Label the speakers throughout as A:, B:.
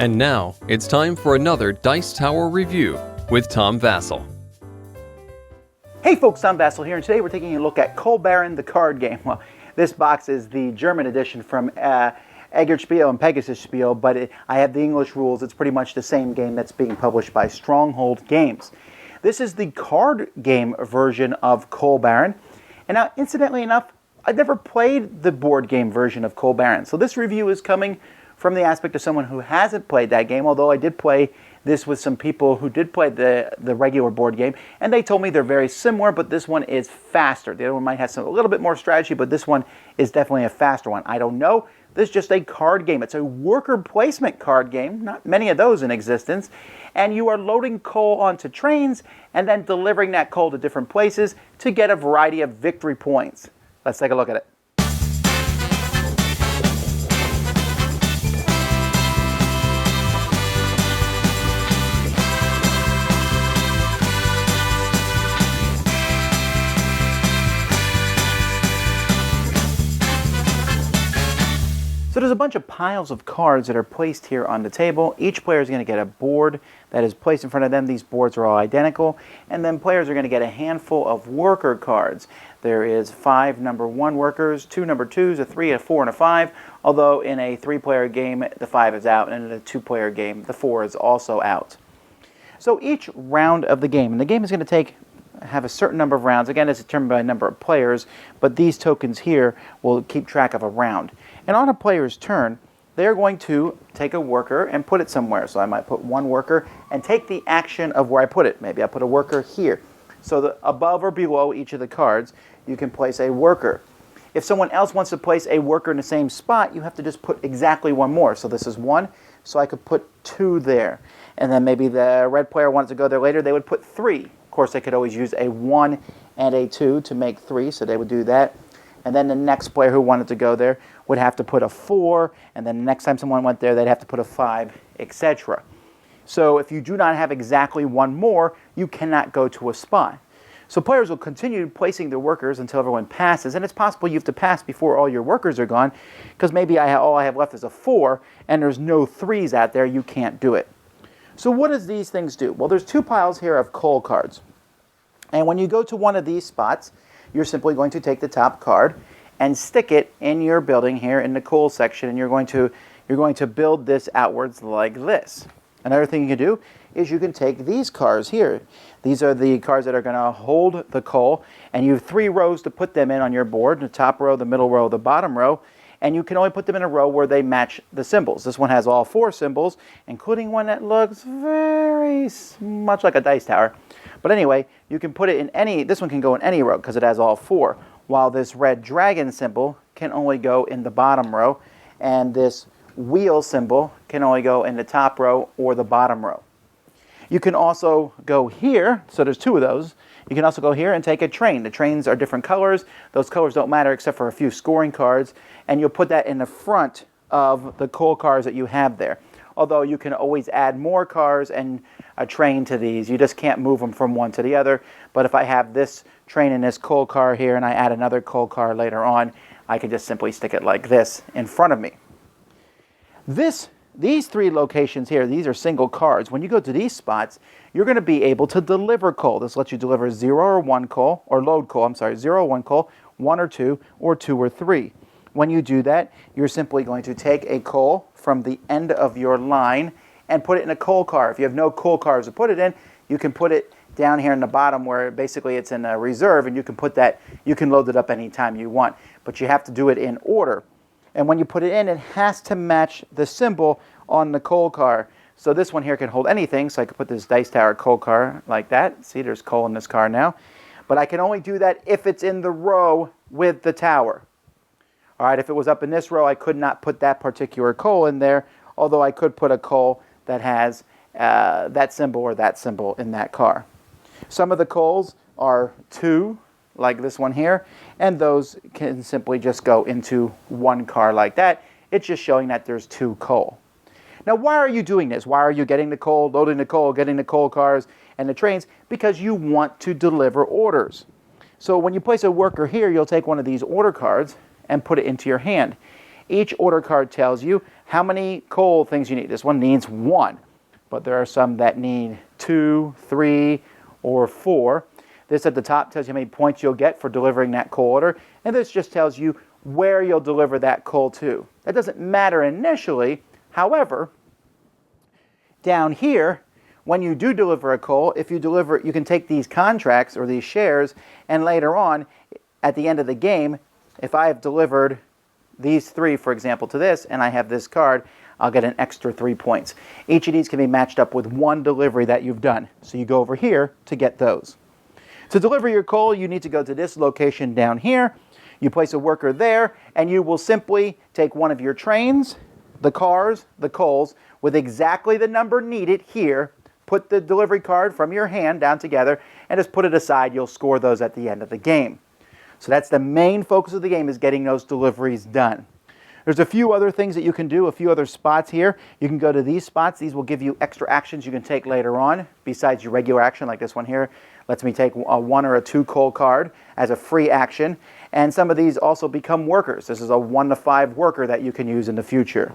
A: And now, it's time for another Dice Tower review with Tom Vasel.
B: Hey folks, Tom Vasel here, and today we're taking a look at Coal Baron, the card game. Well, this box is the German edition from Eggertspiel and Pegasus Spiel, but I have the English rules. It's pretty much the same game that's being published by Stronghold Games. This is the card game version of Coal Baron. And now, incidentally enough, I've never played the board game version of Coal Baron. So this review is coming from the aspect of someone who hasn't played that game, although I did play this with some people who did play the regular board game, and they told me they're very similar, but this one is faster. The other one might have a little bit more strategy, but this one is definitely a faster one. I don't know. This is just a card game. It's a worker placement card game, not many of those in existence, and you are loading coal onto trains and then delivering that coal to different places to get a variety of victory points. Let's take a look at it. So there's a bunch of piles of cards that are placed here on the table. Each player is going to get a board that is placed in front of them. These boards are all identical. And then players are going to get a handful of worker cards. There is 5 number 1 workers, 2 number 2s, a 3, a 4, and a 5. Although in a 3-player game, the 5 is out. And in a 2-player game, the 4 is also out. So each round of the game, and the game is going to have a certain number of rounds. Again, it's determined by a number of players, but these tokens here will keep track of a round. And on a player's turn, they're going to take a worker and put it somewhere. So I might put one worker and take the action of where I put it. Maybe I put a worker here. So above or below each of the cards, you can place a worker. If someone else wants to place a worker in the same spot, you have to just put exactly one more. So this is 1, so I could put 2 there. And then maybe the red player wanted to go there later, they would put 3. Of course, they could always use a 1 and a 2 to make 3, so they would do that. And then the next player who wanted to go there would have to put a 4, and then the next time someone went there, they'd have to put a 5, etc. So if you do not have exactly one more, you cannot go to a spot. So players will continue placing their workers until everyone passes, and it's possible you have to pass before all your workers are gone, because maybe all I have left is a 4, and there's no 3s out there, you can't do it. So what does these things do? Well, there's 2 piles here of coal cards. And when you go to one of these spots, you're simply going to take the top card and stick it in your building here in the coal section, and you're going to build this outwards like this. Another thing you can do is you can take these cards here. These are the cards that are going to hold the coal, and you have 3 rows to put them in on your board, the top row, the middle row, the bottom row, and you can only put them in a row where they match the symbols. This one has all 4 symbols, including one that looks very much like a dice tower. But anyway, you can put it in any, this one can go in any row because it has all 4, while this red dragon symbol can only go in the bottom row, and this wheel symbol can only go in the top row or the bottom row. You can also go here, so there's 2 of those. You can also go here and take a train. The trains are different colors. Those colors don't matter except for a few scoring cards, and you'll put that in the front of the coal cards that you have there. Although you can always add more cars and a train to these. You just can't move them from one to the other. But if I have this train and this coal car here and I add another coal car later on, I can just simply stick it like this in front of me. These 3 locations here, these are single cards. When you go to these spots, you're going to be able to deliver coal. This lets you deliver 0 or 1 coal, or load coal, I'm sorry, 0 or 1 coal, 1 or 2, or 2 or 3. When you do that, you're simply going to take a coal from the end of your line and put it in a coal car. If you have no coal cars to put it in, you can put it down here in the bottom where basically it's in a reserve, and you can load it up anytime you want. But you have to do it in order. And when you put it in, it has to match the symbol on the coal car. So this one here can hold anything, so I could put this dice tower coal car like that. See, there's coal in this car now. But I can only do that if it's in the row with the tower. All right, if it was up in this row, I could not put that particular coal in there, although I could put a coal that has that symbol or that symbol in that car. Some of the coals are 2, like this one here, and those can simply just go into 1 car like that. It's just showing that there's 2 coal. Now, why are you doing this? Why are you getting the coal, loading the coal, getting the coal cars and the trains? Because you want to deliver orders. So when you place a worker here, you'll take one of these order cards and put it into your hand. Each order card tells you how many coal things you need. This one needs 1, but there are some that need 2, 3, or 4. This at the top tells you how many points you'll get for delivering that coal order, and this just tells you where you'll deliver that coal to. That doesn't matter initially. However, down here, when you do deliver a coal, if you deliver, you can take these contracts or these shares, and later on, at the end of the game, if I have delivered these 3, for example, to this, and I have this card, I'll get an extra 3 points. Each of these can be matched up with 1 delivery that you've done. So you go over here to get those. To deliver your coal, you need to go to this location down here. You place a worker there, and you will simply take one of your trains, the cars, the coals, with exactly the number needed here, put the delivery card from your hand down together, and just put it aside. You'll score those at the end of the game. So that's the main focus of the game, is getting those deliveries done. There's a few other things that you can do, a few other spots here. You can go to these spots. These will give you extra actions you can take later on, besides your regular action, like this one here. Lets me take a 1 or a 2 coal card as a free action. And some of these also become workers. This is a 1 to 5 worker that you can use in the future.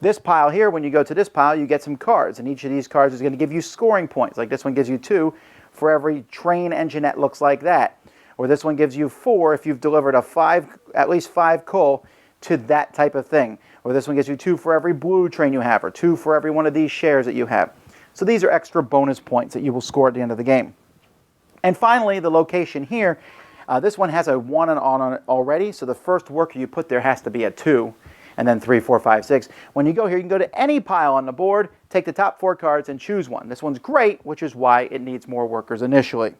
B: This pile here, when you go to this pile, you get some cards, and each of these cards is going to give you scoring points. Like this one gives you 2 for every train engine that looks like that. Or this one gives you 4 if you've delivered at least 5 coal to that type of thing. Or this one gives you 2 for every blue train you have, or 2 for every one of these shares that you have. So these are extra bonus points that you will score at the end of the game. And finally, the location here, this one has a 1 on it already, so the first worker you put there has to be a 2, and then 3, 4, 5, 6. When you go here, you can go to any pile on the board, take the top 4 cards, and choose one. This one's great, which is why it needs more workers initially.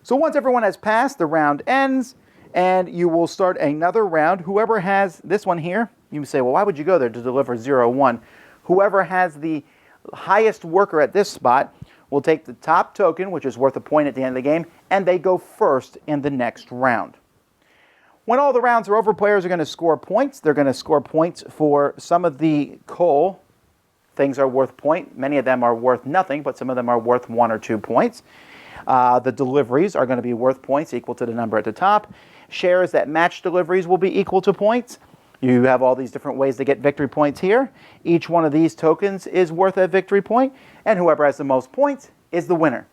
B: So once everyone has passed, the round ends, and you will start another round. Whoever has this one here, you say, well, why would you go there to deliver 0, 1? Whoever has the highest worker at this spot will take the top token, which is worth a point at the end of the game, and they go first in the next round. When all the rounds are over, players are going to score points. They're going to score points for some of the coal. Things are worth point. Many of them are worth nothing, but some of them are worth 1 or 2 points. The deliveries are going to be worth points equal to the number at the top. Shares that match deliveries will be equal to points. You have all these different ways to get victory points here. Each one of these tokens is worth a victory point, and whoever has the most points is the winner.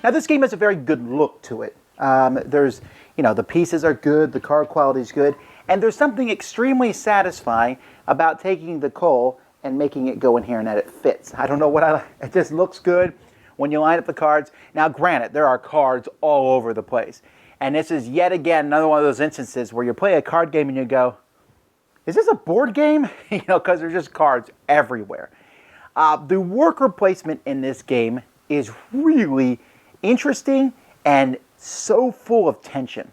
B: Now this game has a very good look to it. The pieces are good, the card quality is good, and there's something extremely satisfying about taking the coal and making it go in here and that it fits. I don't know what it just looks good when you line up the cards. Now granted, there are cards all over the place. And this is yet again another one of those instances where you play a card game and you go, is this a board game? Because there's just cards everywhere. The worker placement in this game is really interesting and so full of tension.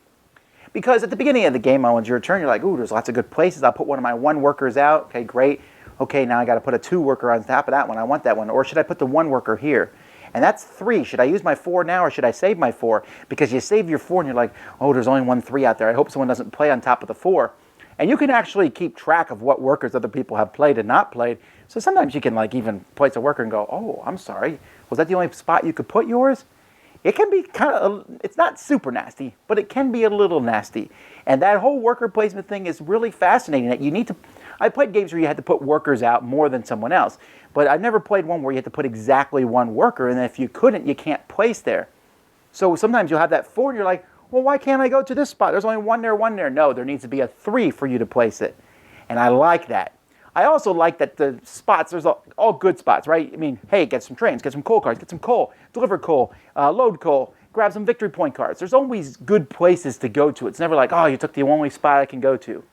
B: Because at the beginning of the game, when it's your turn, you're like, ooh, there's lots of good places. I'll put one of my 1 workers out. Okay, great. Okay, now I got to put a 2 worker on top of that one. I want that one. Or should I put the 1 worker here? And that's 3. Should I use my 4 now, or should I save my 4? Because you save your 4 and you're like, oh, there's only 1 3 out there. I hope someone doesn't play on top of the 4. And you can actually keep track of what workers other people have played and not played. So sometimes you can even place a worker and go, oh, I'm sorry. Was that the only spot you could put yours? It can be it's not super nasty, but it can be a little nasty. And that whole worker placement thing is really fascinating. That I played games where you had to put workers out more than someone else. But I've never played one where you had to put exactly 1 worker, and if you couldn't, you can't place there. So sometimes you'll have that 4, and you're like, well, why can't I go to this spot? There's only 1 there, 1 there. No, there needs to be a 3 for you to place it. And I like that. I also like that the spots, there's all good spots, right? I mean, hey, get some trains, get some coal cards, get some coal, deliver coal, load coal, grab some victory point cards. There's always good places to go to. It's never like, oh, you took the only spot I can go to.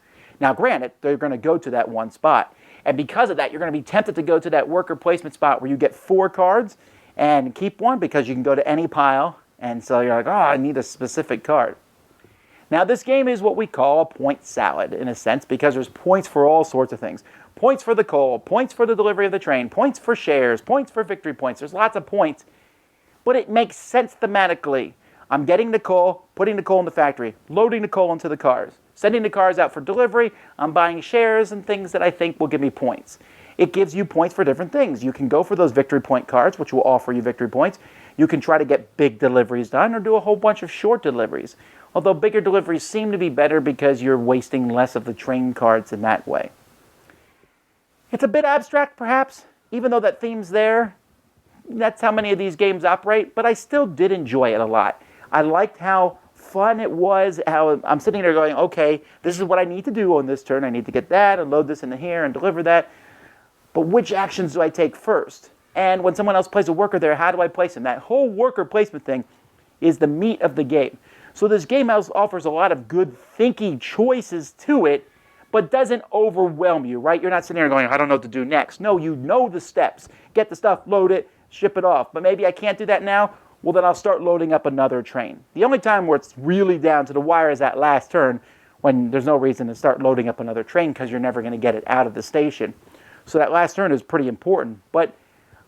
B: Now, granted, they're going to go to that 1 spot. And because of that, you're going to be tempted to go to that worker placement spot where you get 4 cards and keep 1 because you can go to any pile. And so you're like, oh, I need a specific card. Now, this game is what we call a point salad in a sense because there's points for all sorts of things. Points for the coal, points for the delivery of the train, points for shares, points for victory points. There's lots of points, but it makes sense thematically. I'm getting the coal, putting the coal in the factory, loading the coal into the cars, sending the cars out for delivery. I'm buying shares and things that I think will give me points. It gives you points for different things. You can go for those victory point cards, which will offer you victory points. You can try to get big deliveries done or do a whole bunch of short deliveries. although bigger deliveries seem to be better because you're wasting less of the train cards in that way. It's a bit abstract, perhaps, even though that theme's there. That's how many of these games operate, but I still did enjoy it a lot. I liked how fun it was, how I'm sitting there going, okay, this is what I need to do on this turn. I need to get that and load this into here and deliver that. But which actions do I take first? And when someone else plays a worker there, how do I place him? That whole worker placement thing is the meat of the game. So this game offers a lot of good thinking choices to it, but doesn't overwhelm you, right? You're not sitting there going, I don't know what to do next. No, you know the steps. Get the stuff, load it, ship it off. But maybe I can't do that now. Well, then I'll start loading up another train. The only time where it's really down to the wire is that last turn when there's no reason to start loading up another train because you're never going to get it out of the station. So that last turn is pretty important. But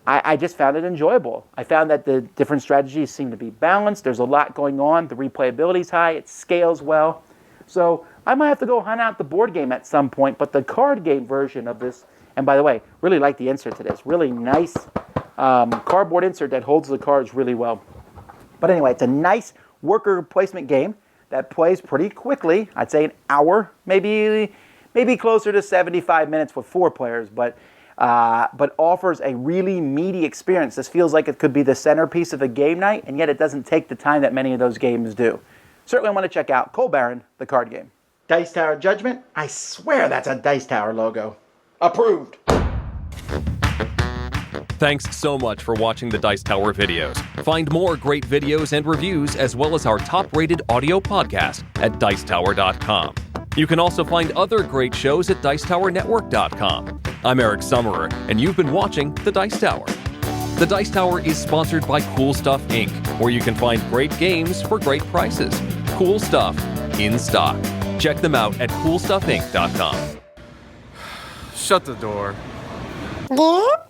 B: I just found it enjoyable. I found that the different strategies seem to be balanced. There's a lot going on. The replayability is high. It scales well. So I might have to go hunt out the board game at some point. But the card game version of this, and by the way, really like the insert to this. Really nice cardboard insert that holds the cards really well. But anyway, it's a nice worker placement game that plays pretty quickly. I'd say an hour, maybe closer to 75 minutes with 4 players, but offers a really meaty experience. This feels like it could be the centerpiece of a game night, and yet it doesn't take the time that many of those games do. Certainly want to check out Coal Baron, the card game. Dice Tower Judgment? I swear that's a Dice Tower logo. Approved.
A: Thanks so much for watching the Dice Tower videos. Find more great videos and reviews, as well as our top-rated audio podcast at Dicetower.com. You can also find other great shows at Dicetowernetwork.com. I'm Eric Summerer, and you've been watching The Dice Tower. The Dice Tower is sponsored by Cool Stuff Inc., where you can find great games for great prices. Cool stuff in stock. Check them out at CoolStuffInc.com.
C: Shut the door.
D: Yeah?